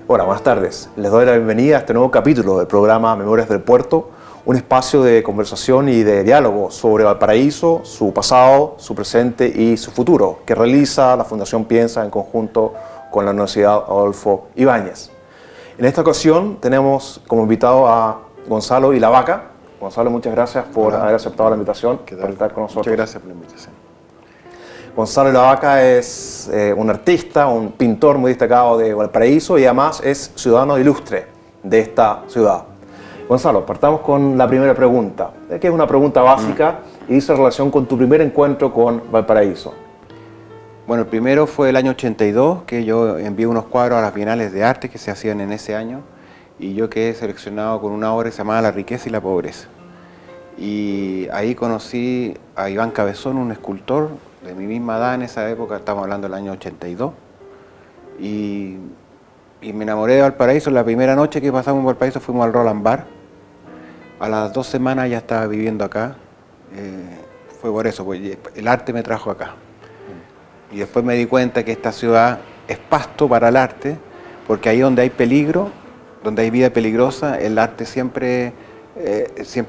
Hola, buenas tardes. Les doy la bienvenida a este nuevo capítulo del programa Memorias del Puerto, un espacio de conversación y de diálogo sobre Valparaíso, su pasado, su presente y su futuro, que realiza la Fundación Piensa en conjunto con la Universidad Adolfo Ibáñez. En esta ocasión tenemos como invitado a Gonzalo Ilavaca. Gonzalo, muchas gracias por haber aceptado la invitación, por estar con nosotros. Muchas gracias por la invitación. Gonzalo Ilavaca es un artista, un pintor muy destacado de Valparaíso y además es ciudadano ilustre de esta ciudad. Gonzalo, partamos con la primera pregunta, que es una pregunta básica y dice relación con tu primer encuentro con Valparaíso. Bueno, el primero fue el año 82, que yo envié unos cuadros a las Bienales de Arte que se hacían en ese año y yo quedé seleccionado con una obra que se llamaba La riqueza y la pobreza. Y ahí conocí a Iván Cabezón, un escultor de mi misma edad en esa época, estamos hablando del año 82, y me enamoré de Valparaíso. La primera noche que pasamos en Valparaíso fuimos al Roland Bar. A las 2 semanas ya estaba viviendo acá. Fue por eso, pues el arte me trajo acá. Y después me di cuenta que esta ciudad es pasto para el arte, porque ahí donde hay peligro, donde hay vida peligrosa, el arte siempre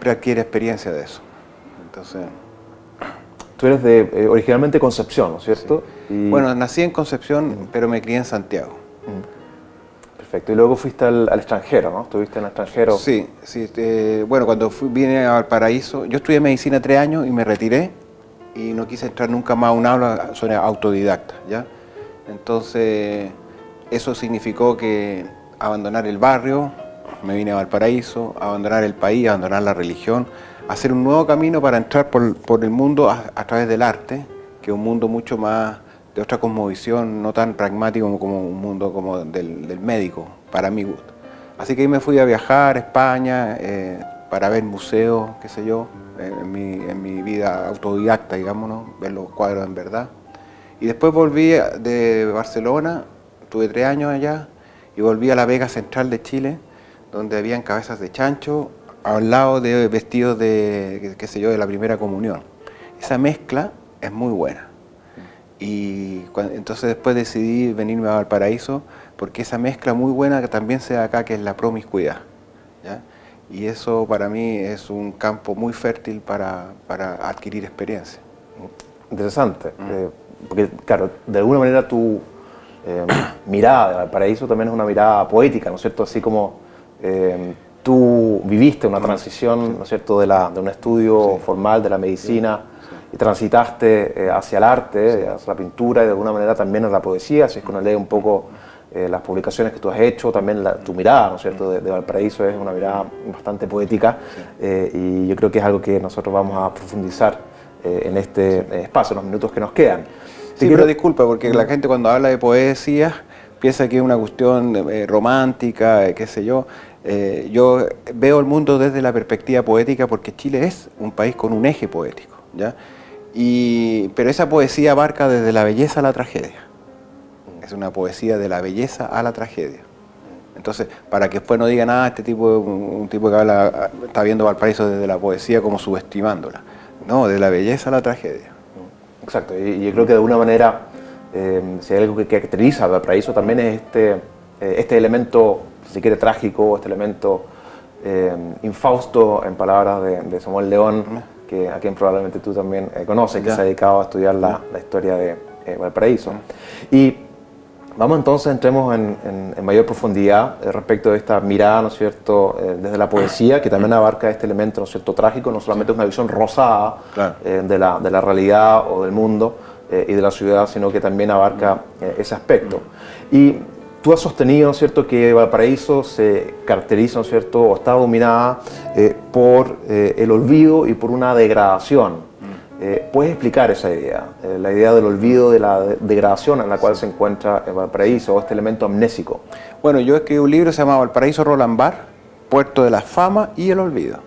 adquiere experiencia de eso. Entonces, tú eres originalmente Concepción, ¿no es cierto? Sí. Y... Bueno, nací en Concepción, pero me crié en Santiago. Perfecto. Y luego fuiste al extranjero, ¿no? ¿Estuviste en el extranjero? Sí. Bueno, cuando vine a Valparaíso, yo estudié medicina 3 años y me retiré y no quise entrar nunca más a un aula, soy autodidacta, ¿ya? Entonces, eso significó que abandonar el barrio, me vine a Valparaíso, abandonar el país, abandonar la religión, hacer un nuevo camino para entrar por el mundo a través del arte, que es un mundo mucho más de otra cosmovisión, no tan pragmático como un mundo como del médico, para mi gusto. Así que ahí me fui a viajar a España para ver museos, qué sé yo, en mi vida autodidacta, digamos, ¿no? Ver los cuadros en verdad. Y después volví de Barcelona, tuve 3 años allá, y volví a la Vega Central de Chile, donde habían cabezas de chancho, al lado de vestidos de, qué sé yo, de la primera comunión. Esa mezcla es muy buena. Y entonces después decidí venirme a Valparaíso porque esa mezcla muy buena que también se da acá, que es la promiscuidad, ¿ya? Y eso para mí es un campo muy fértil para adquirir experiencia. Interesante, porque claro, de alguna manera tu mirada de Valparaíso también es una mirada poética, ¿no es cierto? Así como tú viviste una transición, ¿no es cierto?, de un estudio formal de la medicina y transitaste hacia el arte, hacia la pintura y de alguna manera también a la poesía. Así es que uno lee un poco las publicaciones que tú has hecho, también tu mirada, ¿no es cierto?, de Valparaíso es una mirada bastante poética y yo creo que es algo que nosotros vamos a profundizar en este espacio, en los minutos que nos quedan. Sí, pero disculpa, porque la gente cuando habla de poesía piensa que es una cuestión romántica, qué sé yo. Yo veo el mundo desde la perspectiva poética porque Chile es un país con un eje poético, ¿ya? Pero esa poesía abarca desde la belleza a la tragedia. Es una poesía de la belleza a la tragedia. Entonces, para que después no digan, este tipo es un tipo que está viendo Valparaíso desde la poesía como subestimándola. No, de la belleza a la tragedia. Exacto, y yo creo que de alguna manera, si hay algo que caracteriza a Valparaíso también es este elemento, si se quiere, trágico, este elemento infausto, en palabras de Samuel León, a quien probablemente tú también conoces, que se ha dedicado a estudiar la historia de Valparaíso. Y vamos entonces, entremos en mayor profundidad respecto de esta mirada, ¿no es cierto?, desde la poesía, que también abarca este elemento, ¿no es cierto?, trágico, no solamente es una visión rosada de la realidad o del mundo y de la ciudad, sino que también abarca ese aspecto. Y tú has sostenido, ¿no es cierto?, que Valparaíso se caracteriza, ¿no es cierto?, o está dominada por el olvido y por una degradación. ¿Puedes explicar esa idea? La idea del olvido, de la degradación en la cual se encuentra Valparaíso, o este elemento amnésico. Bueno, yo escribí un libro que se llama Valparaíso Roland Bar, Puerto de la Fama y el Olvido.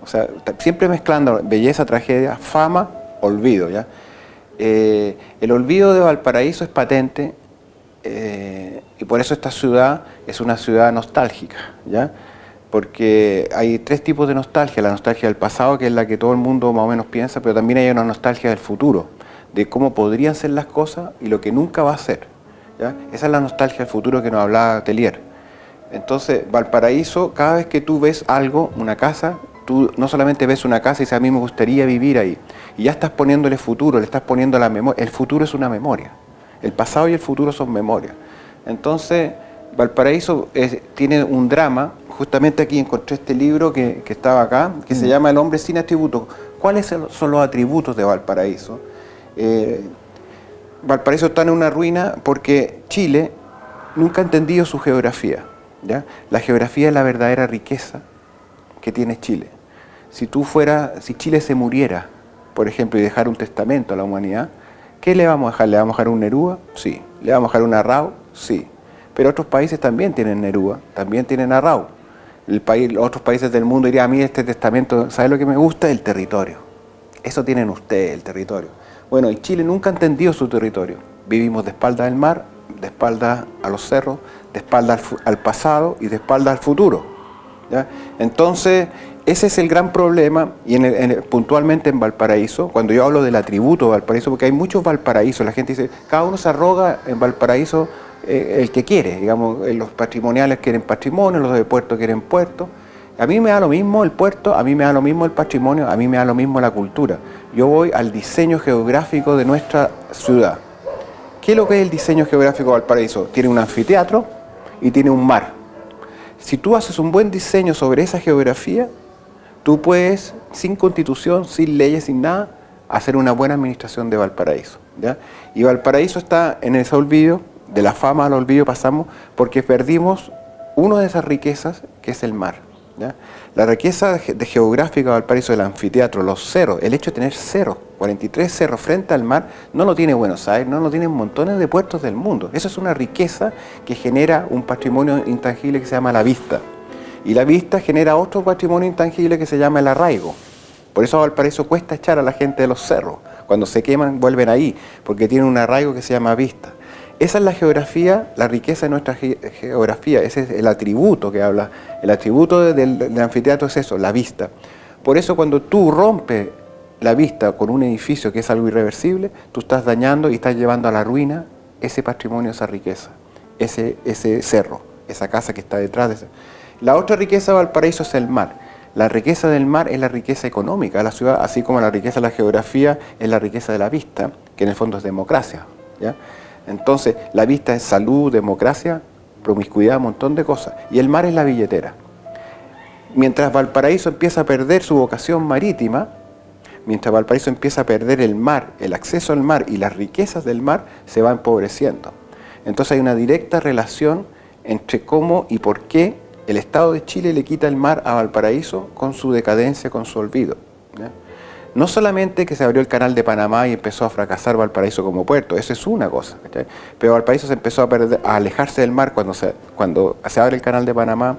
O sea, siempre mezclando belleza, tragedia, fama, olvido, ¿ya? El olvido de Valparaíso es patente y por eso esta ciudad es una ciudad nostálgica, ¿ya? Porque hay 3 tipos de nostalgia: la nostalgia del pasado, que es la que todo el mundo más o menos piensa, pero también hay una nostalgia del futuro, de cómo podrían ser las cosas y lo que nunca va a ser, ¿ya? Esa es la nostalgia del futuro que nos hablaba Telier. Entonces, Valparaíso, cada vez que tú ves algo, una casa, tú no solamente ves una casa y dices, a mí me gustaría vivir ahí, y ya estás poniéndole futuro, le estás poniendo la memoria. El futuro es una memoria, el pasado y el futuro son memorias. Entonces, Valparaíso tiene un drama. Justamente aquí encontré este libro que estaba acá, que se llama El hombre sin atributos. ¿Cuáles son los atributos de Valparaíso? Valparaíso está en una ruina porque Chile nunca ha entendido su geografía, ¿ya? La geografía es la verdadera riqueza que tiene Chile. Si Chile se muriera, por ejemplo, y dejara un testamento a la humanidad, ¿qué le vamos a dejar? ¿Le vamos a dejar un Neruda? Sí. ¿Le vamos a dejar un Arrau? Sí. Pero otros países también tienen Neruda, también tienen Arrau. Otros países del mundo dirían, a mí este testamento, ¿sabe lo que me gusta? El territorio. Eso tienen ustedes, el territorio. Bueno, y Chile nunca ha entendido su territorio. Vivimos de espalda al mar, de espalda a los cerros, de espalda al pasado y de espalda al futuro, ¿ya? Entonces, ese es el gran problema, y puntualmente en Valparaíso, cuando yo hablo del atributo de Valparaíso, porque hay muchos Valparaísos, la gente dice, cada uno se arroga en Valparaíso el que quiere, digamos, los patrimoniales quieren patrimonio, los de puerto quieren puerto. A mí me da lo mismo el puerto, a mí me da lo mismo el patrimonio, a mí me da lo mismo la cultura. Yo voy al diseño geográfico de nuestra ciudad. ¿Qué es lo que es el diseño geográfico de Valparaíso? Tiene un anfiteatro y tiene un mar. Si tú haces un buen diseño sobre esa geografía, tú puedes, sin constitución, sin leyes, sin nada, hacer una buena administración de Valparaíso, ¿ya? Y Valparaíso está en ese olvido, de la fama al olvido pasamos, porque perdimos una de esas riquezas, que es el mar, ¿ya? La riqueza geográfica de Valparaíso, del anfiteatro, los cerros, el hecho de tener cerros, 43 cerros frente al mar, no lo tiene Buenos Aires, no lo tienen montones de puertos del mundo. Eso es una riqueza que genera un patrimonio intangible que se llama la vista. Y la vista genera otro patrimonio intangible que se llama el arraigo. Por eso a Valparaíso cuesta echar a la gente de los cerros. Cuando se queman, vuelven ahí, porque tienen un arraigo que se llama vista. Esa es la geografía, la riqueza de nuestra geografía, ese es el atributo que habla. El atributo del anfiteatro es eso, la vista. Por eso cuando tú rompes la vista con un edificio que es algo irreversible, tú estás dañando y estás llevando a la ruina ese patrimonio, esa riqueza, ese cerro, esa casa que está detrás de ese. La otra riqueza de Valparaíso es el mar. La riqueza del mar es la riqueza económica de la ciudad, así como la riqueza de la geografía es la riqueza de la vista, que en el fondo es democracia, ¿ya? Entonces, la vista es salud, democracia, promiscuidad, un montón de cosas. Y el mar es la billetera. Mientras Valparaíso empieza a perder su vocación marítima, mientras Valparaíso empieza a perder el mar, el acceso al mar y las riquezas del mar, se va empobreciendo. Entonces hay una directa relación entre cómo y por qué el Estado de Chile le quita el mar a Valparaíso con su decadencia, con su olvido, ¿ya? No solamente que se abrió el canal de Panamá y empezó a fracasar Valparaíso como puerto, eso es una cosa, ¿sí? Pero Valparaíso se empezó a alejarse del mar cuando se abre el canal de Panamá,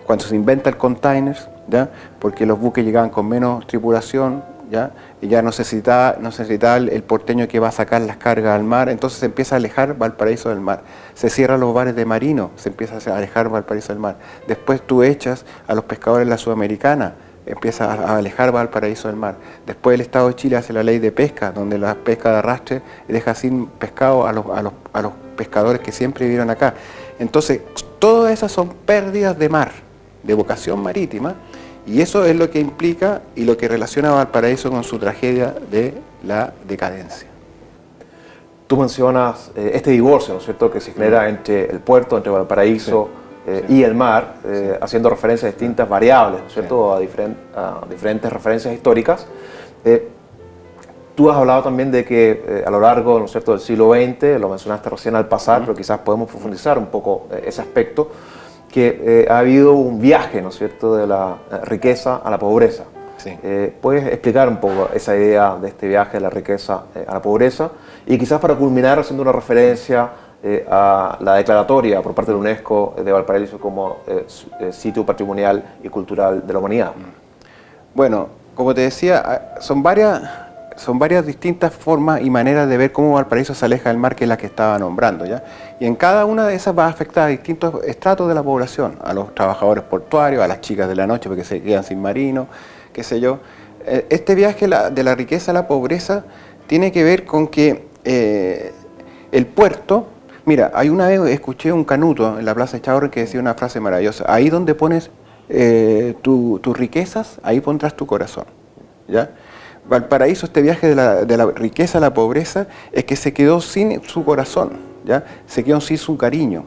cuando se inventa el container, ¿ya? Porque los buques llegaban con menos tripulación, ¿ya? Y ya no se necesitaba el porteño que va a sacar las cargas al mar, entonces se empieza a alejar Valparaíso del mar. Se cierran los bares de marino, se empieza a alejar Valparaíso del mar. Después tú echas a los pescadores de la Sudamericana, empieza a alejar Valparaíso del mar. Después el Estado de Chile hace la ley de pesca, donde la pesca de arrastre deja sin pescado a los pescadores que siempre vivieron acá. Entonces, todas esas son pérdidas de mar, de vocación marítima, y eso es lo que implica y lo que relaciona a Valparaíso con su tragedia de la decadencia. Tú mencionas este divorcio, ¿no es cierto?, que se genera entre el puerto, entre Valparaíso, sí. Y el mar, haciendo referencia a distintas variables, ¿no es cierto?, sí. a diferentes referencias históricas. Tú has hablado también de que a lo largo, ¿no es cierto?, del siglo XX, lo mencionaste recién al pasar, pero quizás podemos profundizar un poco ese aspecto, que ha habido un viaje, ¿no es cierto?, de la riqueza a la pobreza. Sí. ¿Puedes explicar un poco esa idea de este viaje de la riqueza a la pobreza? Y quizás para culminar haciendo una referencia a la declaratoria por parte de la UNESCO de Valparaíso como sitio patrimonial y cultural de la humanidad. Bueno, como te decía, son varias distintas formas y maneras de ver cómo Valparaíso se aleja del mar, que es la que estaba nombrando, ¿ya? Y en cada una de esas va a afectar a distintos estratos de la población, a los trabajadores portuarios, a las chicas de la noche porque se quedan sin marino, qué sé yo. Este viaje de la riqueza a la pobreza tiene que ver con que el puerto Mira, una vez escuché un canuto en la Plaza de Chavarri que decía una frase maravillosa: ahí donde pones tus riquezas, ahí pondrás tu corazón, ¿ya? Valparaíso, este viaje de la riqueza a la pobreza, es que se quedó sin su corazón, ¿ya? Se quedó sin su cariño.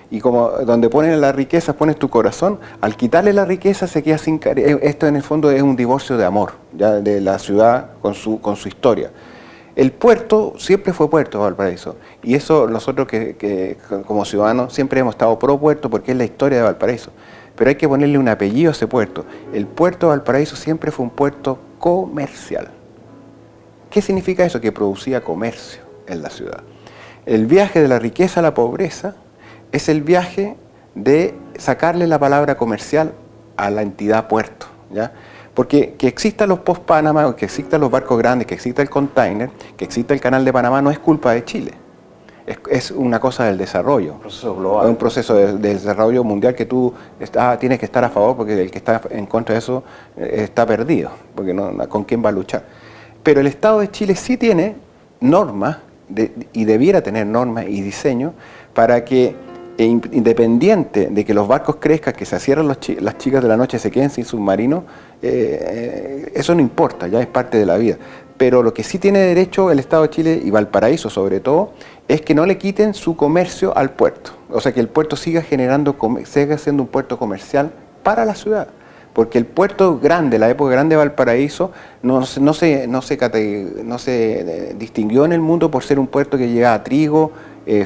Y como donde pones la riqueza, pones tu corazón, al quitarle la riqueza se queda sin cariño. Esto en el fondo es un divorcio de amor, ¿ya? De la ciudad con su historia. El puerto siempre fue puerto, Valparaíso, y eso nosotros que como ciudadanos siempre hemos estado pro puerto porque es la historia de Valparaíso, pero hay que ponerle un apellido a ese puerto. El puerto de Valparaíso siempre fue un puerto comercial. ¿Qué significa eso? Que producía comercio en la ciudad. El viaje de la riqueza a la pobreza es el viaje de sacarle la palabra comercial a la entidad puerto, ¿ya? Porque que existan los post-Panamá, que existan los barcos grandes, que exista el container, que exista el canal de Panamá, no es culpa de Chile. Es una cosa del desarrollo. Un proceso global. Es un proceso de desarrollo mundial que tú tienes que estar a favor, porque el que está en contra de eso está perdido, porque ¿con quién va a luchar? Pero el Estado de Chile sí tiene normas, y debiera tener normas y diseños para que, independiente de que los barcos crezcan, que se cierren las chicas de la noche, se queden sin submarinos, eso no importa, ya es parte de la vida. Pero lo que sí tiene derecho el Estado de Chile, y Valparaíso sobre todo, es que no le quiten su comercio al puerto. O sea, que el puerto siga siendo un puerto comercial para la ciudad. Porque el puerto grande, la época grande de Valparaíso, no se distinguió en el mundo por ser un puerto que llegaba trigo,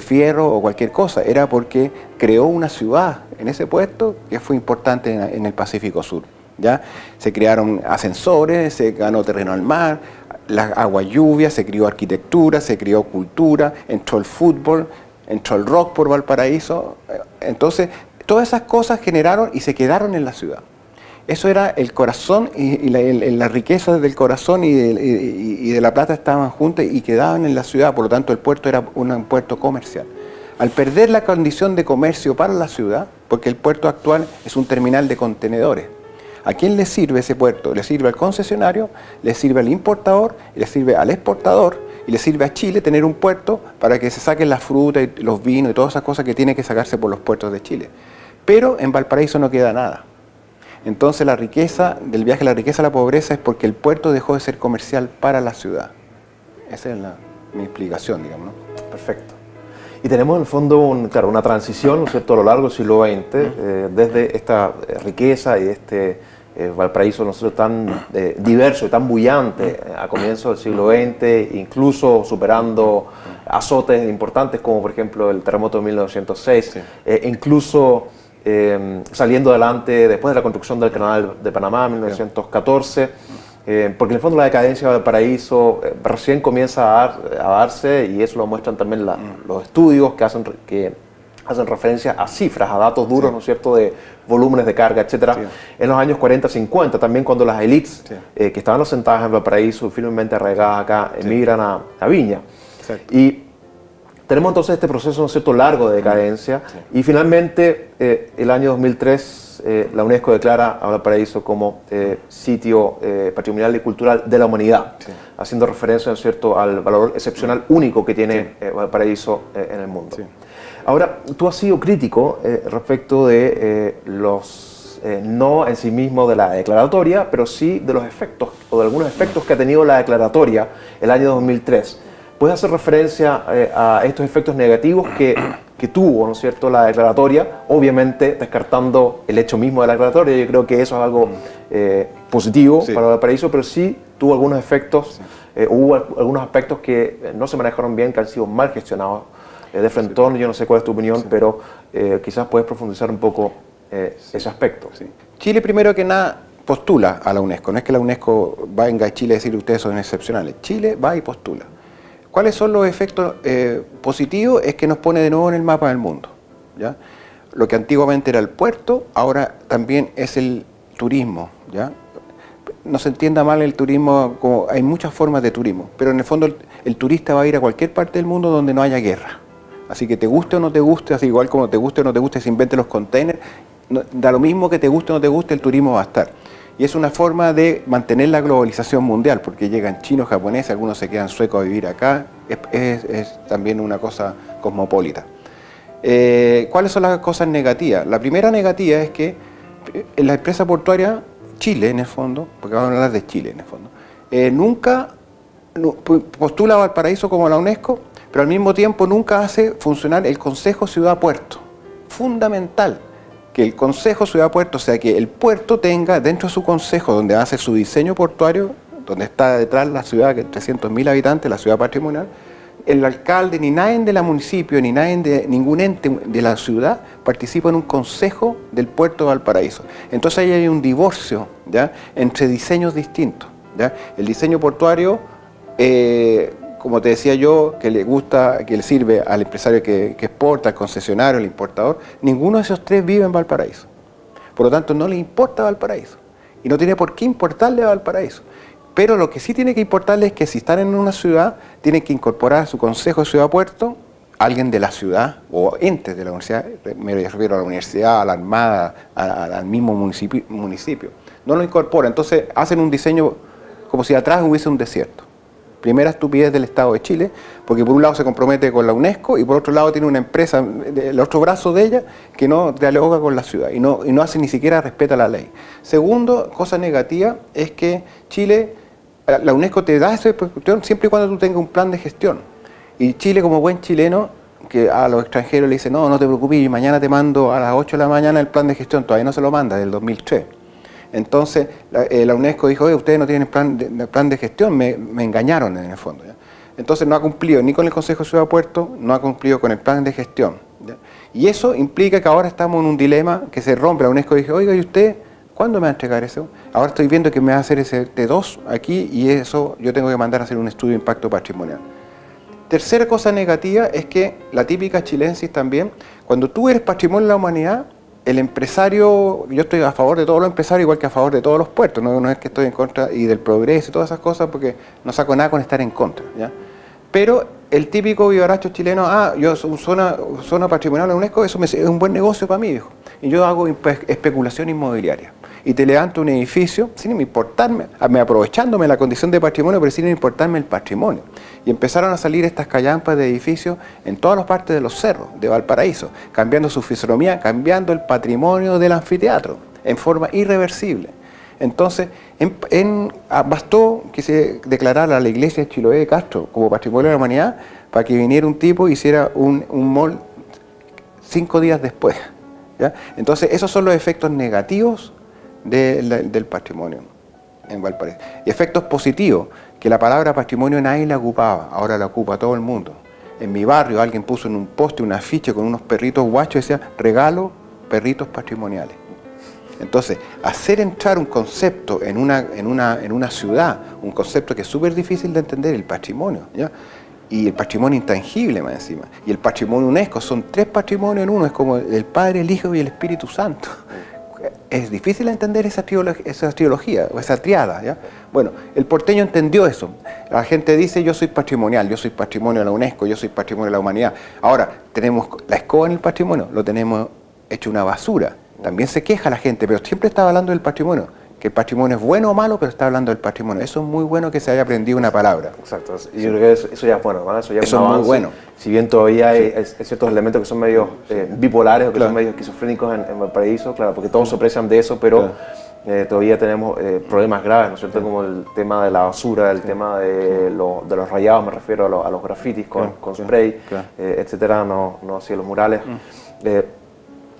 fierro o cualquier cosa. Era porque creó una ciudad en ese puerto que fue importante en el Pacífico Sur, ¿ya? Se crearon ascensores, se ganó terreno al mar, las agua lluvia, se creó arquitectura, se creó cultura, entró el fútbol, entró el rock por Valparaíso. Entonces, todas esas cosas generaron y se quedaron en la ciudad. Eso era el corazón y la riqueza del corazón y de la plata estaban juntas y quedaban en la ciudad. Por lo tanto, el puerto era un puerto comercial. Al perder la condición de comercio para la ciudad, porque el puerto actual es un terminal de contenedores, ¿a quién le sirve ese puerto? Le sirve al concesionario, le sirve al importador, le sirve al exportador y le sirve a Chile tener un puerto para que se saquen las frutas y los vinos y todas esas cosas que tienen que sacarse por los puertos de Chile. Pero en Valparaíso no queda nada. Entonces la riqueza, del viaje a la riqueza a la pobreza, es porque el puerto dejó de ser comercial para la ciudad. Esa es mi explicación, digamos, ¿no? Perfecto. Y tenemos en el fondo una transición, ¿no es cierto?, a lo largo del siglo XX, desde esta riqueza y este Valparaíso, ¿no es cierto?, tan diverso y tan bullante a comienzos del siglo XX, incluso superando azotes importantes como por ejemplo el terremoto de 1906, incluso saliendo adelante después de la construcción del canal de Panamá en 1914, porque en el fondo la decadencia de Valparaíso recién comienza a darse, y eso lo muestran también los estudios que hacen referencia a cifras, a datos duros, ¿no es cierto?, de volúmenes de carga, etcétera, en los años 40-50, también cuando las élites que estaban asentadas en Valparaíso, firmemente arraigadas acá, emigran a Viña. Exacto. Y tenemos entonces este proceso, ¿no es cierto?, largo de decadencia, y finalmente el año 2003 la UNESCO declara a Valparaíso como sitio patrimonial y cultural de la humanidad, haciendo referencia, ¿no es cierto?, al valor excepcional único que tiene Valparaíso en el mundo. Ahora, tú has sido crítico respecto de los no en sí mismo de la declaratoria, pero sí de los efectos, o de algunos efectos que ha tenido la declaratoria el año 2003. ¿Puedes hacer referencia a estos efectos negativos que tuvo, ¿no es cierto?, la declaratoria? Obviamente descartando el hecho mismo de la declaratoria, yo creo que eso es algo positivo para Valparaíso, pero sí tuvo algunos efectos, hubo algunos aspectos que no se manejaron bien, que han sido mal gestionados de frentón. Yo no sé cuál es tu opinión, pero quizás puedes profundizar un poco ese aspecto. Chile, primero que nada, postula a la UNESCO. No es que la UNESCO venga a Chile a decir ustedes son excepcionales. Chile va y postula. ¿Cuáles son los efectos positivos? Es que nos pone de nuevo en el mapa del mundo, ¿ya? Lo que antiguamente era el puerto, ahora también es el turismo, ¿ya? No se entienda mal el turismo, como hay muchas formas de turismo, pero en el fondo el turista va a ir a cualquier parte del mundo donde no haya guerra. Así que te guste o no te guste, así igual como te guste o no te guste, se inventen los containers, da lo mismo que te guste o no te guste, el turismo va a estar. Y es una forma de mantener la globalización mundial, porque llegan chinos, japoneses, algunos se quedan suecos a vivir acá, es también una cosa cosmopolita. ¿Cuáles son las cosas negativas? La primera negativa es que la empresa portuaria, Chile en el fondo, porque vamos a hablar de Chile en el fondo, nunca postula a Valparaíso como la UNESCO, pero al mismo tiempo nunca hace funcionar el Consejo Ciudad-Puerto. Fundamental que el Consejo Ciudad-Puerto, o sea, que el puerto tenga dentro de su consejo, donde hace su diseño portuario, donde está detrás la ciudad, que 300.000 habitantes, la ciudad patrimonial, el alcalde ni nadie de la municipio, ni nadie de ningún ente de la ciudad participa en un consejo del puerto de Valparaíso. Entonces ahí hay un divorcio, ¿ya?, entre diseños distintos, ¿ya? El diseño portuario, como te decía yo, que le gusta, que le sirve al empresario que exporta, al concesionario, al importador, ninguno de esos tres vive en Valparaíso. Por lo tanto, no le importa Valparaíso. Y no tiene por qué importarle a Valparaíso. Pero lo que sí tiene que importarle es que si están en una ciudad, tienen que incorporar a su consejo de ciudad-puerto alguien de la ciudad o entes de la universidad, me refiero a la universidad, a la armada, al mismo municipio. No lo incorpora, entonces hacen un diseño como si atrás hubiese un desierto. Primera estupidez del Estado de Chile, porque por un lado se compromete con la UNESCO y por otro lado tiene una empresa, el otro brazo de ella, que no dialoga con la ciudad y no hace ni siquiera respeta la ley. Segundo, cosa negativa, es que Chile, la UNESCO te da esa cuestión siempre y cuando tú tengas un plan de gestión. Y Chile, como buen chileno, que a los extranjeros le dice, no te preocupes, mañana te mando a las 8 de la mañana el plan de gestión, todavía no se lo manda, del 2003. Entonces la UNESCO dijo, oye, ustedes no tienen plan de gestión, me engañaron en el fondo, ¿ya? Entonces no ha cumplido ni con el Consejo de Ciudad-Puerto, no ha cumplido con el plan de gestión, ¿ya? Y eso implica que ahora estamos en un dilema que se rompe. La UNESCO dijo, oiga, ¿y usted cuándo me va a entregar eso? Ahora estoy viendo que me va a hacer ese T2 aquí y eso yo tengo que mandar a hacer un estudio de impacto patrimonial. Tercera cosa negativa es que la típica chilensis también, cuando tú eres patrimonio de la humanidad, el empresario, yo estoy a favor de todos los empresarios igual que a favor de todos los puertos, no es que estoy en contra y del progreso y todas esas cosas porque no saco nada con estar en contra, ¿ya? Pero el típico vivaracho chileno, yo soy zona patrimonial de la UNESCO, eso es un buen negocio para mí, hijo. Y yo hago especulación inmobiliaria. Y te levanto un edificio sin importarme, aprovechándome la condición de patrimonio, pero sin importarme el patrimonio. Y empezaron a salir estas callampas de edificios en todas las partes de los cerros de Valparaíso, cambiando su fisonomía, cambiando el patrimonio del anfiteatro en forma irreversible. Entonces, bastó que se declarara la iglesia de Chiloé de Castro como patrimonio de la humanidad para que viniera un tipo y hiciera un mall 5 días después, ¿ya? Entonces, esos son los efectos negativos del patrimonio en Valparaíso. Y efectos positivos, que la palabra patrimonio nadie la ocupaba, ahora la ocupa todo el mundo. En mi barrio alguien puso en un poste una afiche con unos perritos guachos y decía, regalo perritos patrimoniales. Entonces, hacer entrar un concepto en una ciudad, un concepto que es súper difícil de entender, el patrimonio, ¿ya? Y el patrimonio intangible más encima. Y el patrimonio UNESCO, son 3 patrimonios en uno, es como el Padre, el Hijo y el Espíritu Santo. Es difícil entender esa trilogía, o esa triada, ¿ya? Bueno, el porteño entendió eso. La gente dice, yo soy patrimonial, yo soy patrimonio de la UNESCO, yo soy patrimonio de la humanidad. Ahora, tenemos la escoba en el patrimonio, lo tenemos hecho una basura. También se queja la gente, pero siempre está hablando del patrimonio. Que el patrimonio es bueno o malo, pero está hablando del patrimonio. Eso es muy bueno que se haya aprendido una palabra. Exacto. Y yo creo que eso ya es bueno, ¿no? Eso ya es un avance, muy bueno. Si bien todavía hay ciertos elementos que son medio bipolares o que son medio esquizofrénicos en Valparaíso, claro, porque todos se aprecian de eso, pero todavía tenemos problemas graves, ¿no es cierto? Como el tema de la basura, el tema de los rayados, me refiero a los grafitis con spray, etcétera, no hacia los murales.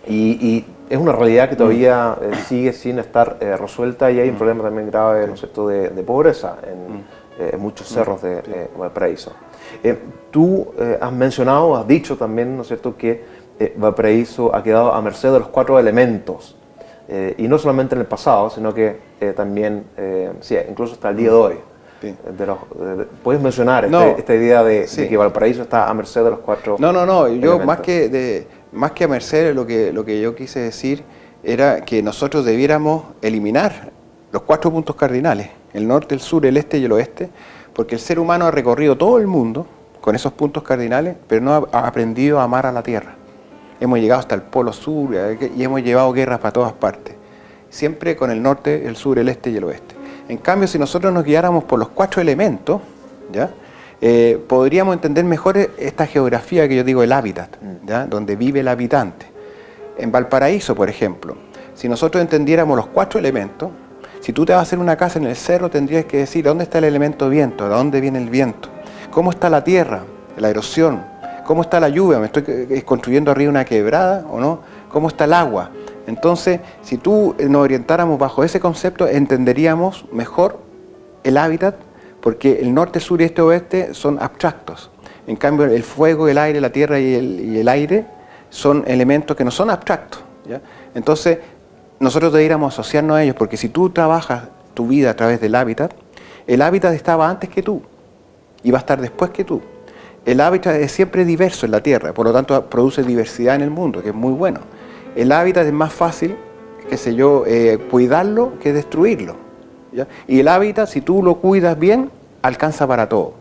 Y es una realidad que todavía sigue sin estar resuelta y hay un problema también grave, ¿no es cierto?, de pobreza en muchos cerros de Valparaíso. Tú has mencionado, has dicho también, ¿no es cierto?, que Valparaíso ha quedado a merced de los 4 elementos, y no solamente en el pasado, sino que también, sí, incluso hasta el día de hoy. Sí. ¿Puedes mencionar esta idea de que Valparaíso está a merced de los 4 No, yo elementos? más que a merced, lo que yo quise decir era que nosotros debiéramos eliminar los 4 puntos cardinales, el norte, el sur, el este y el oeste, porque el ser humano ha recorrido todo el mundo con esos puntos cardinales, pero no ha aprendido a amar a la tierra. Hemos llegado hasta el polo sur y hemos llevado guerras para todas partes, siempre con el norte, el sur, el este y el oeste. En cambio, si nosotros nos guiáramos por los 4 elementos, ¿ya?, podríamos entender mejor esta geografía que yo digo, el hábitat, ¿ya? Donde vive el habitante. En Valparaíso, por ejemplo, si nosotros entendiéramos los 4 elementos, si tú te vas a hacer una casa en el cerro, tendrías que decir dónde está el elemento viento, de dónde viene el viento, cómo está la tierra, la erosión, cómo está la lluvia, me estoy construyendo arriba una quebrada o no, cómo está el agua. Entonces, si tú nos orientáramos bajo ese concepto, entenderíamos mejor el hábitat, porque el norte, sur, este, oeste son abstractos. En cambio, el fuego, el aire, la tierra y el aire son elementos que no son abstractos, ¿ya? Entonces, nosotros deberíamos asociarnos a ellos, porque si tú trabajas tu vida a través del hábitat, el hábitat estaba antes que tú y va a estar después que tú. El hábitat es siempre diverso en la Tierra, por lo tanto produce diversidad en el mundo, que es muy bueno. El hábitat es más fácil, qué sé yo, cuidarlo que destruirlo, ¿ya? Y el hábitat, si tú lo cuidas bien, alcanza para todo.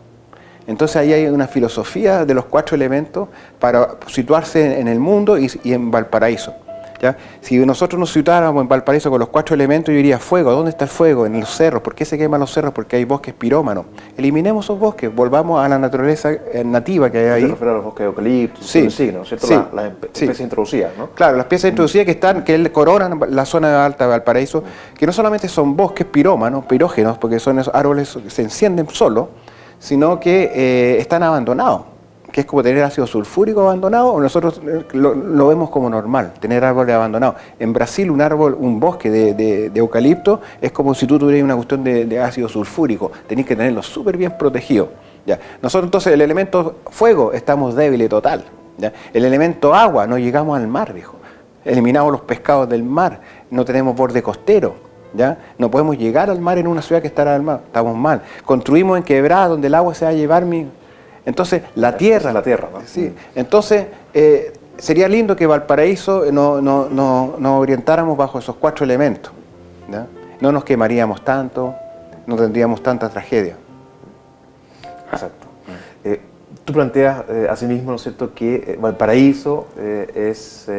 Entonces ahí hay una filosofía de los 4 elementos para situarse en el mundo y en Valparaíso, ¿ya? Si nosotros nos situáramos en Valparaíso con los 4 elementos, yo diría fuego. ¿Dónde está el fuego? En los cerros. ¿Por qué se queman los cerros? Porque hay bosques pirómanos. Eliminemos esos bosques, volvamos a la naturaleza nativa que hay ahí. ¿Te refieres a los bosques de eucalipto, sí, ¿no? ¿Cierto? Sí, las especies introducidas, ¿no? Claro, las especies introducidas que coronan la zona alta de Valparaíso, que no solamente son bosques pirómanos, pirógenos, porque son esos árboles que se encienden solos, sino que están abandonados, que es como tener ácido sulfúrico abandonado, o nosotros lo vemos como normal, tener árboles abandonados. En Brasil un bosque de eucalipto es como si tú tuvieras una cuestión de ácido sulfúrico, tenés que tenerlo súper bien protegido, ¿ya? Nosotros entonces el elemento fuego estamos débiles total, ¿ya? El elemento agua no llegamos al mar, viejo. Eliminamos los pescados del mar, no tenemos borde costero, ¿ya? No podemos llegar al mar en una ciudad que está al mar, estamos mal. Construimos en quebradas donde el agua se va a llevar Entonces, la tierra, ¿no? Sí. Entonces, sería lindo que Valparaíso nos orientáramos bajo esos 4 elementos, ¿ya? No nos quemaríamos tanto, no tendríamos tanta tragedia. Exacto. Tú planteas asimismo, ¿no es cierto?, que Valparaíso es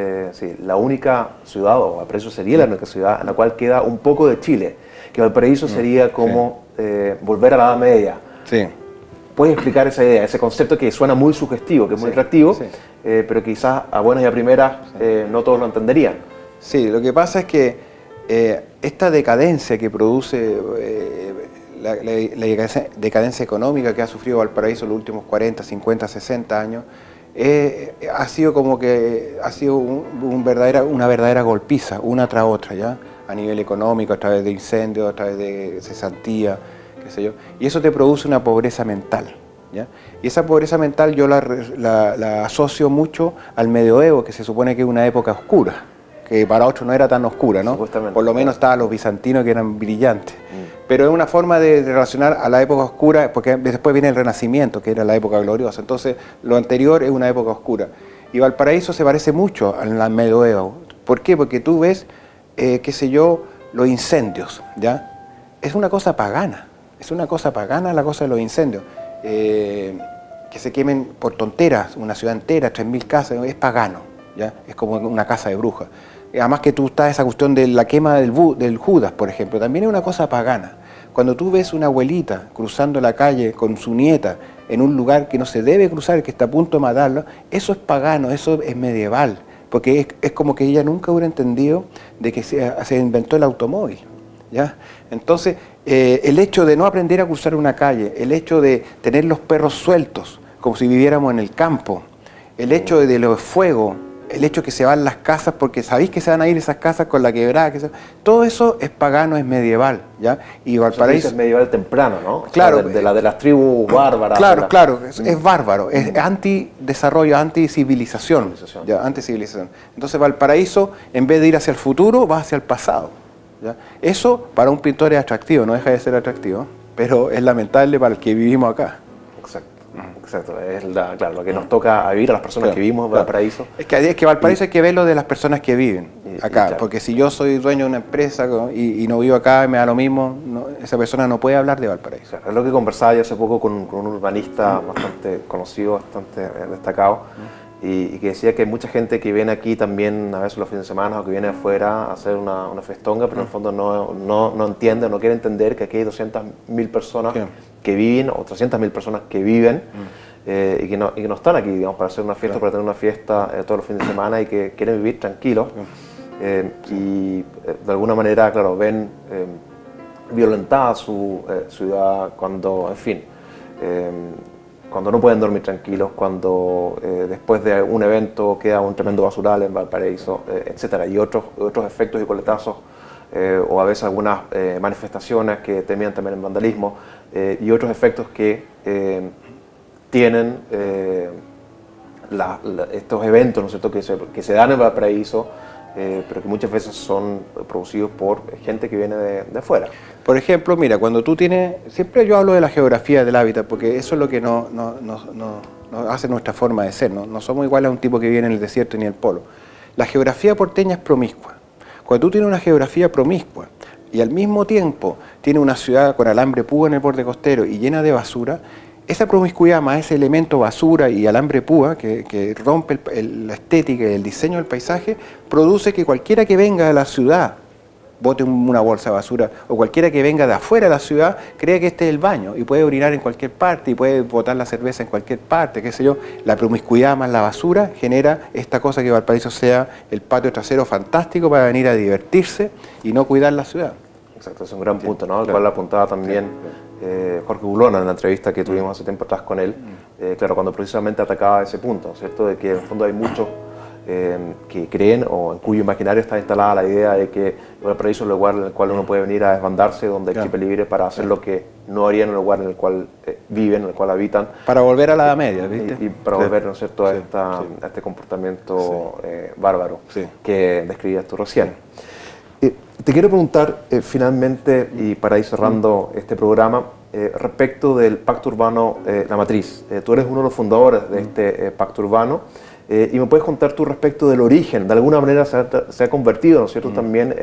la única ciudad, o Valparaíso sería la única ciudad en la cual queda un poco de Chile, que Valparaíso sería como volver a la Edad Media. Sí. ¿Puedes explicar esa idea, ese concepto que suena muy sugestivo, que es muy atractivo, pero quizás a buenas y a primeras no todos lo entenderían? Sí, lo que pasa es que esta decadencia que produce la decadencia económica que ha sufrido Valparaíso en los últimos 40, 50, 60 años, ha sido como que ha sido una verdadera golpiza, una tras otra, ¿ya? A nivel económico, a través de incendios, a través de cesantía, qué sé yo, y eso te produce una pobreza mental, ¿ya? Y esa pobreza mental yo la asocio mucho al medioevo, que se supone que es una época oscura, que para otros no era tan oscura, ¿no? Por lo menos estaban los bizantinos que eran brillantes. Pero es una forma de relacionar a la época oscura, porque después viene el Renacimiento, que era la época gloriosa. Entonces, lo anterior es una época oscura. Y Valparaíso se parece mucho al medioevo. ¿Por qué? Porque tú ves, qué sé yo, los incendios, ¿ya? Es una cosa pagana. Es una cosa pagana la cosa de los incendios. Que se quemen por tonteras, una ciudad entera, 3.000 casas, es pagano, ¿ya? Es como una casa de brujas. Además que tú estás esa cuestión de la quema del Judas, por ejemplo, también es una cosa pagana. Cuando tú ves una abuelita cruzando la calle con su nieta en un lugar que no se debe cruzar, que está a punto de matarlo, eso es pagano, eso es medieval, porque es como que ella nunca hubiera entendido de que se inventó el automóvil, ¿ya? Entonces, el hecho de no aprender a cruzar una calle, el hecho de tener los perros sueltos, como si viviéramos en el campo, el hecho de los fuegos, el hecho de que se van las casas porque sabéis que se van a ir esas casas con la quebrada, todo eso es pagano, es medieval, ¿ya? Y Valparaíso es medieval temprano, ¿no? Claro, o sea, de las tribus bárbaras. Claro, es bárbaro, es anti-desarrollo, anti-civilización, ¿ya? Anti-civilización. Entonces Valparaíso, en vez de ir hacia el futuro, va hacia el pasado, ¿ya? Eso para un pintor es atractivo, no deja de ser atractivo, pero es lamentable para el que vivimos acá. Exacto, es claro, lo que nos toca a vivir a las personas que vivimos en Valparaíso. Es que Valparaíso hay que verlo de las personas que viven acá, porque si yo soy dueño de una empresa y no vivo acá y me da lo mismo, esa persona no puede hablar de Valparaíso. Claro, es lo que conversaba yo hace poco con un urbanista bastante conocido, bastante destacado, y que decía que hay mucha gente que viene aquí también a veces los fines de semana o que viene afuera a hacer una festonga, pero en el fondo no entiende, no quiere entender que aquí hay 200.000 personas que viven, o 300.000 personas que viven y que no están aquí, digamos, para hacer una fiesta, para tener una fiesta todos los fines de semana y que quieren vivir tranquilos. Y de alguna manera, claro, ven violentada su ciudad cuando, en fin, cuando no pueden dormir tranquilos, cuando después de un evento queda un tremendo basural en Valparaíso, etcétera, y otros efectos y coletazos, o a veces algunas manifestaciones que terminan también en vandalismo, y otros efectos que tienen estos eventos, ¿no es cierto?, que se dan en Valparaíso, pero que muchas veces son producidos por gente que viene de afuera. Por ejemplo, mira, cuando tú tienes, siempre yo hablo de la geografía del hábitat, porque eso es lo que nos hace nuestra forma de ser, ¿no? No somos iguales a un tipo que viene en el desierto ni en el polo. La geografía porteña es promiscua. Cuando tú tienes una geografía promiscua y al mismo tiempo tienes una ciudad con alambre púa en el borde costero y llena de basura, esa promiscuidad más ese elemento basura y alambre púa que rompe la estética y el diseño del paisaje, produce que cualquiera que venga de la ciudad bote una bolsa de basura, o cualquiera que venga de afuera de la ciudad crea que este es el baño y puede orinar en cualquier parte y puede botar la cerveza en cualquier parte, qué sé yo. La promiscuidad más la basura genera esta cosa que Valparaíso sea el patio trasero fantástico para venir a divertirse y no cuidar la ciudad. Exacto, es un gran punto, ¿no? Al cual apuntaba también Jorge Bulona en la entrevista que tuvimos hace tiempo atrás con él, claro, cuando precisamente atacaba ese punto, ¿cierto? De que en el fondo hay muchos que creen o en cuyo imaginario está instalada la idea de que Valparaíso es el lugar en el cual uno puede venir a desbandarse, donde hay chip libre para hacer lo que no harían en el lugar en el cual viven, en el cual habitan. Para volver a la Edad Media, ¿viste? Y para volver, ¿no es cierto?, a este comportamiento bárbaro que describías tú recién. Te quiero preguntar finalmente, y para ir cerrando este programa, respecto del Pacto Urbano La Matriz. Tú eres uno de los fundadores de este Pacto Urbano. Y me puedes contar tú respecto del origen, de alguna manera se ha convertido, ¿no es cierto?, también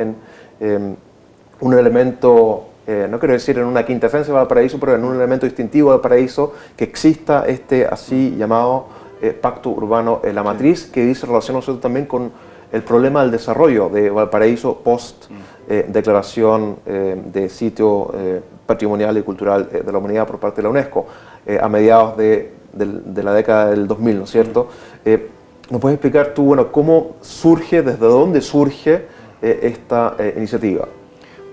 en un elemento, no quiero decir en una quintesencia de Valparaíso, pero en un elemento distintivo de Valparaíso, que exista este así llamado Pacto Urbano La Matriz, que dice relación, ¿no es cierto?, también con el problema del desarrollo de Valparaíso post declaración de sitio patrimonial y cultural de la humanidad por parte de la UNESCO, a mediados de la década del 2000, ¿no es cierto? ¿Nos puedes explicar tú, bueno, cómo surge, desde dónde surge esta iniciativa?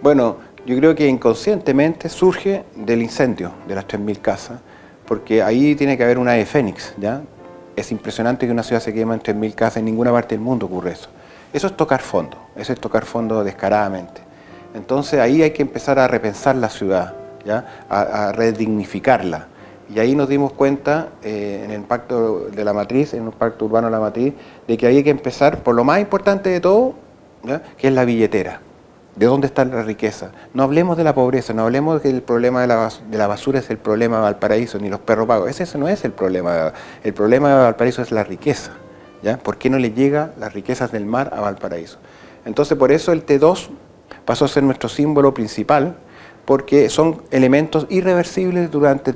Bueno, yo creo que inconscientemente surge del incendio de las 3.000 casas, porque ahí tiene que haber una ave fénix, ¿ya? Es impresionante que una ciudad se quema en 3.000 casas, en ninguna parte del mundo ocurre eso. Eso es tocar fondo, descaradamente. Entonces ahí hay que empezar a repensar la ciudad, ¿ya? A redignificarla. Y ahí nos dimos cuenta, en el Pacto de la Matriz, en un Pacto Urbano de la Matriz, de que había que empezar por lo más importante de todo, ¿ya?, que es la billetera. ¿De dónde está la riqueza? No hablemos de la pobreza, no hablemos de que el problema de la basura es el problema de Valparaíso, ni los perros vagos. Ese no es el problema. El problema de Valparaíso es la riqueza, ¿ya? ¿Por qué no le llega las riquezas del mar a Valparaíso? Entonces, por eso el T2 pasó a ser nuestro símbolo principal, porque son elementos irreversibles durante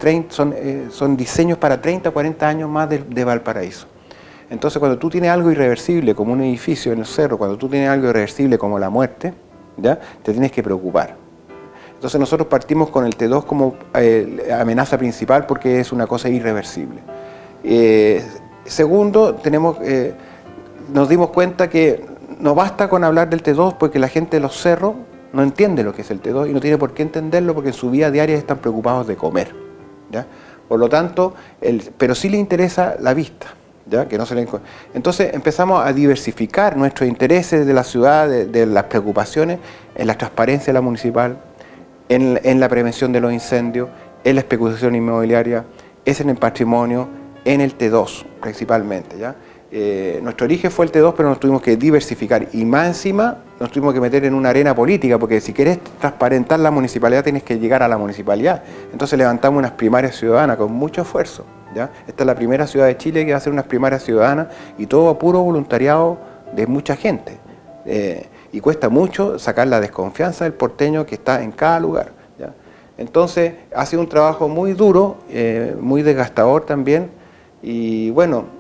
son diseños para 30 o 40 años más de Valparaíso. Entonces, cuando tú tienes algo irreversible como un edificio en el cerro, cuando tú tienes algo irreversible como la muerte, ¿ya?, te tienes que preocupar. Entonces nosotros partimos con el T2 como amenaza principal porque es una cosa irreversible. Segundo, nos dimos cuenta que no basta con hablar del T2 porque la gente de los cerros no entiende lo que es el T2 y no tiene por qué entenderlo porque en su vida diaria están preocupados de comer, ¿ya? Por lo tanto, pero sí le interesa la vista, ¿ya? Que no se le... Entonces empezamos a diversificar nuestros intereses de la ciudad, de las preocupaciones, en la transparencia de la municipal, en la prevención de los incendios, en la especulación inmobiliaria, en el patrimonio, en el T2 principalmente, ¿ya? Nuestro origen fue el T2, pero nos tuvimos que diversificar y más encima nos tuvimos que meter en una arena política, porque si querés transparentar la municipalidad tienes que llegar a la municipalidad. Entonces levantamos unas primarias ciudadanas con mucho esfuerzo, ¿ya? Esta es la primera ciudad de Chile que va a hacer unas primarias ciudadanas y todo a puro voluntariado de mucha gente. Y cuesta mucho sacar la desconfianza del porteño que está en cada lugar, ¿ya? Entonces ha sido un trabajo muy duro, muy desgastador también y bueno,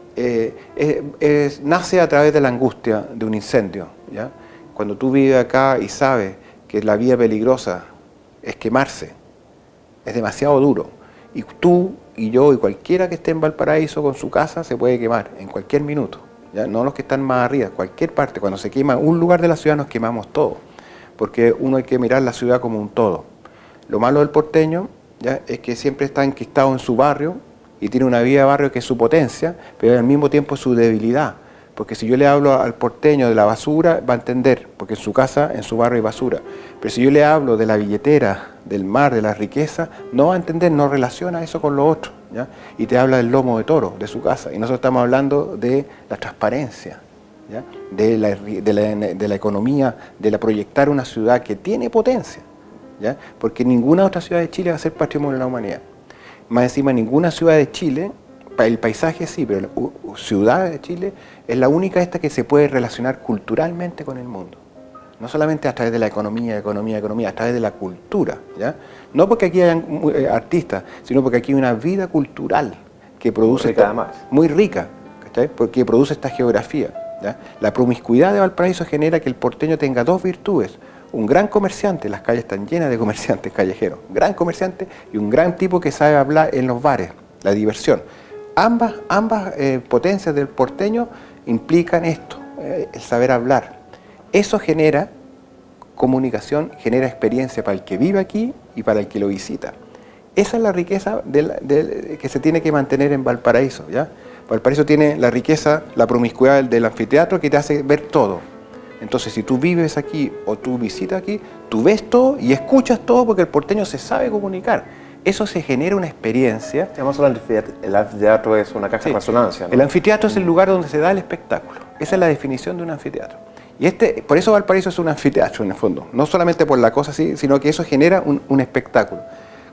nace a través de la angustia de un incendio, ¿ya? Cuando tú vives acá y sabes que la vía peligrosa es quemarse, es demasiado duro. Y tú y yo y cualquiera que esté en Valparaíso con su casa se puede quemar en cualquier minuto, ¿ya? No los que están más arriba, cualquier parte. Cuando se quema un lugar de la ciudad nos quemamos todo, porque uno hay que mirar la ciudad como un todo. Lo malo del porteño, ¿ya?, es que siempre está enquistado en su barrio y tiene una vida de barrio que es su potencia, pero al mismo tiempo es su debilidad. Porque si yo le hablo al porteño de la basura, va a entender, porque en su casa, en su barrio hay basura. Pero si yo le hablo de la billetera, del mar, de la riqueza, no va a entender, no relaciona eso con lo otro, ¿ya? Y te habla del lomo de toro, de su casa. Y nosotros estamos hablando de la transparencia, ¿ya?, de la economía, de la proyectar una ciudad que tiene potencia, ¿ya? Porque ninguna otra ciudad de Chile va a ser patrimonio de la humanidad. Más encima, ninguna ciudad de Chile, el paisaje sí, pero la ciudad de Chile es la única esta que se puede relacionar culturalmente con el mundo. No solamente a través de la economía, a través de la cultura, ¿ya? No porque aquí hayan artistas, sino porque aquí hay una vida cultural que produce muy rica, ¿cachai? Porque produce esta geografía, ¿ya? La promiscuidad de Valparaíso genera que el porteño tenga dos virtudes: un gran comerciante, las calles están llenas de comerciantes callejeros, un gran comerciante y un gran tipo que sabe hablar en los bares, la diversión. Ambas potencias del porteño implican esto, el saber hablar. Eso genera comunicación, genera experiencia para el que vive aquí y para el que lo visita. Esa es la riqueza que se tiene que mantener en Valparaíso, ¿ya? Valparaíso tiene la riqueza, la promiscuidad del anfiteatro que te hace ver todo. Entonces, si tú vives aquí o tú visitas aquí, tú ves todo y escuchas todo porque el porteño se sabe comunicar. Eso se genera una experiencia. Además, el anfiteatro es una caja de resonancia, ¿no? El anfiteatro es el lugar donde se da el espectáculo. Esa es la definición de un anfiteatro. Y por eso Valparaíso es un anfiteatro en el fondo. No solamente por la cosa así, sino que eso genera un espectáculo.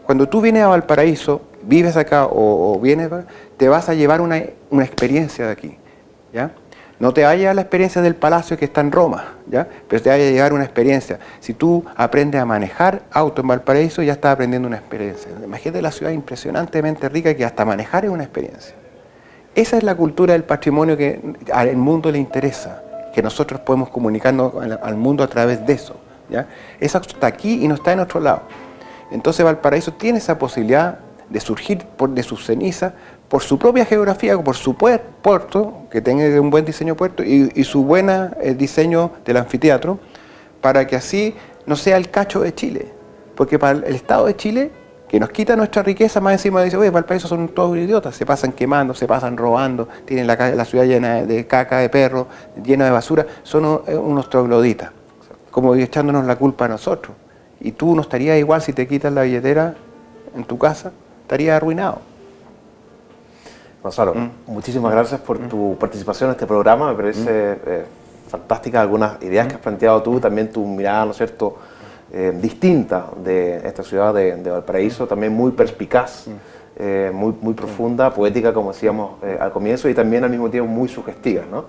Cuando tú vienes a Valparaíso, vives acá o vienes, te vas a llevar una experiencia de aquí, ¿ya? No te vayas a la experiencia del palacio que está en Roma, ¿ya? Pero te vaya a llevar una experiencia. Si tú aprendes a manejar auto en Valparaíso, ya estás aprendiendo una experiencia. Imagínate la ciudad impresionantemente rica que hasta manejar es una experiencia. Esa es la cultura del patrimonio que al mundo le interesa, que nosotros podemos comunicarnos al mundo a través de eso, ¿ya? Eso está aquí y no está en otro lado. Entonces Valparaíso tiene esa posibilidad de surgir de sus cenizas, por su propia geografía, por su puerto, que tenga un buen diseño de puerto y su buen diseño del anfiteatro, para que así no sea el cacho de Chile. Porque para el Estado de Chile, que nos quita nuestra riqueza, más encima dice: oye, Valparaíso son todos idiotas, se pasan quemando, se pasan robando, tienen la ciudad llena de caca de perro, llena de basura, son unos trogloditas, como echándonos la culpa a nosotros. Y tú no estarías igual si te quitas la billetera en tu casa, estarías arruinado. Gonzalo, muchísimas gracias por tu participación en este programa. Me parece fantástica algunas ideas que has planteado tú, también tu mirada, ¿no es cierto?, distinta de esta ciudad de Valparaíso, también muy perspicaz, muy profunda, poética, como decíamos al comienzo, y también al mismo tiempo muy sugestiva, ¿no?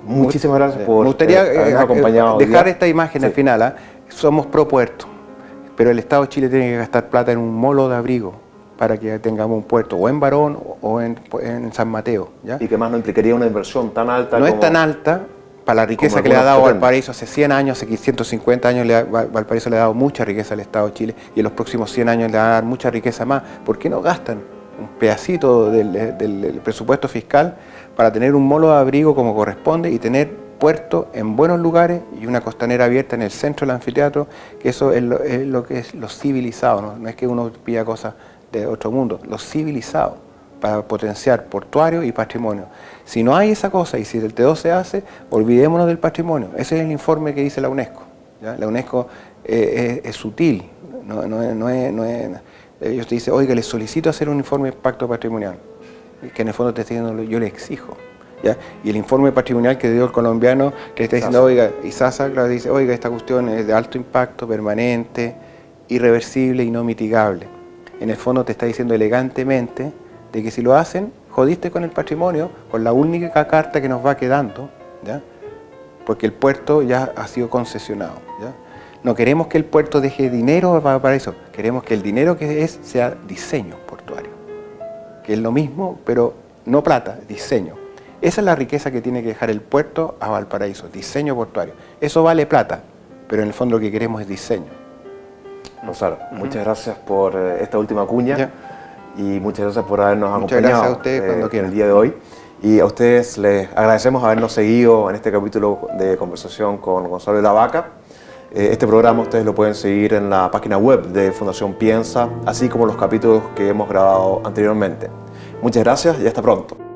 Muchísimas gracias por me gustaría habernos acompañado. Dejar esta imagen al final, somos pro puerto, pero el Estado de Chile tiene que gastar plata en un molo de abrigo para que tengamos un puerto, o en Barón o en San Mateo, ¿ya? Y que más no implicaría una inversión tan alta. No es tan alta para la riqueza que le ha dado Valparaíso hace 100 años, hace 150 años, Valparaíso le ha dado mucha riqueza al Estado de Chile y en los próximos 100 años le va a dar mucha riqueza más. ¿Por qué no gastan un pedacito del presupuesto fiscal para tener un molo de abrigo como corresponde y tener puerto en buenos lugares y una costanera abierta en el centro del anfiteatro? Que eso es lo que es lo civilizado, ¿no? No es que uno pida cosas de otro mundo, lo civilizado, para potenciar portuario y patrimonio. Si no hay esa cosa y si el T2 se hace, olvidémonos del patrimonio. Ese es el informe que dice la UNESCO, ¿ya? La UNESCO es sutil, ellos te dicen: oiga, les solicito hacer un informe de impacto patrimonial, que en el fondo te está diciendo: yo le exijo, ¿ya? Y el informe patrimonial que dio el colombiano que está diciendo: oiga, y Sasa, claro, dice: oiga, esta cuestión es de alto impacto, permanente, irreversible y no mitigable. En el fondo te está diciendo elegantemente de que si lo hacen, jodiste con el patrimonio, con la única carta que nos va quedando, ¿ya? Porque el puerto ya ha sido concesionado, ¿ya? No queremos que el puerto deje dinero para eso, queremos que el dinero que es sea diseño portuario, que es lo mismo, pero no plata, diseño. Esa es la riqueza que tiene que dejar el puerto a Valparaíso, diseño portuario. Eso vale plata, pero en el fondo lo que queremos es diseño. Gonzalo, muchas gracias por esta última cuña. y muchas gracias por habernos Muchas acompañado gracias a ustedes cuando quieran. el día de hoy. Y a ustedes les agradecemos habernos seguido en este capítulo de conversación con Gonzalo de la Vaca. Este programa ustedes lo pueden seguir en la página web de Fundación Piensa, así como los capítulos que hemos grabado anteriormente. Muchas gracias y hasta pronto.